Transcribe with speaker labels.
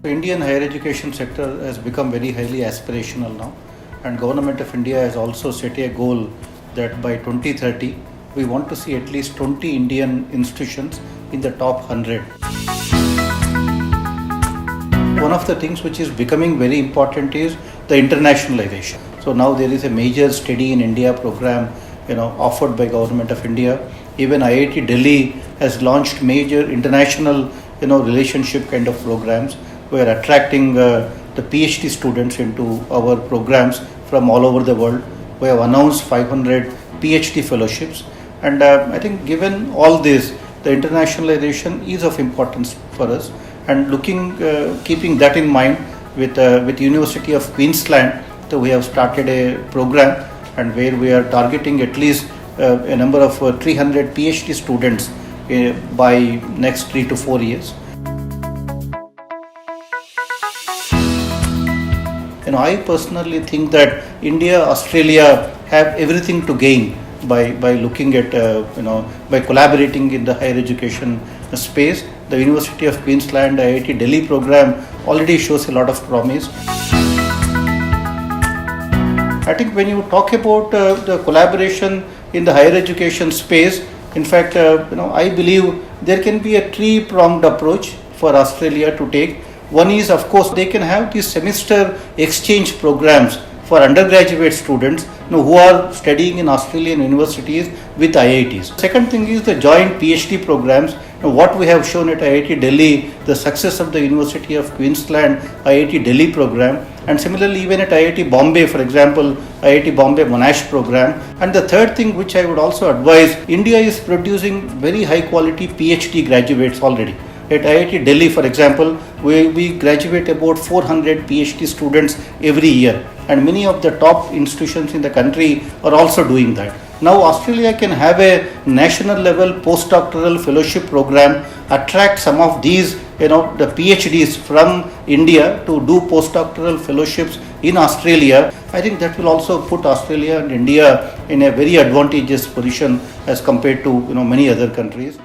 Speaker 1: The Indian higher education sector has become very highly aspirational now, and Government of India has also set a goal that by 2030 we want to see at least 20 Indian institutions in the top 100. One of the things which is becoming very important is the internationalization. So now there is a major Study in India program, offered by Government of India. Even IIT Delhi has launched major international, relationship kind of programs. We are attracting the PhD students into our programs from all over the world. We have announced 500 PhD fellowships, and I think given all this, the internationalization is of importance for us. And keeping that in mind, with University of Queensland, so we have started a program, and where we are targeting at least a number of 300 PhD students by next 3 to 4 years. I personally think that India, Australia have everything to gain by looking at by collaborating in the higher education space. The University of Queensland IIT Delhi program already shows a lot of promise. I think when you talk about the collaboration in the higher education space, in fact, I believe there can be a three-pronged approach for Australia to take. One is, of course, they can have these semester exchange programs for undergraduate students who are studying in Australian universities with IITs. Second thing is the joint PhD programs. What we have shown at IIT Delhi, the success of the University of Queensland IIT Delhi program, and similarly even at IIT Bombay, for example, IIT Bombay Monash program. And the third thing which I would also advise, India is producing very high quality PhD graduates already. At IIT Delhi, for example, we graduate about 400 PhD students every year, and many of the top institutions in the country are also doing that. Now Australia can have a national level postdoctoral fellowship program, attract some of these the PhDs from India to do postdoctoral fellowships in Australia. I think that will also put Australia and India in a very advantageous position as compared to many other countries.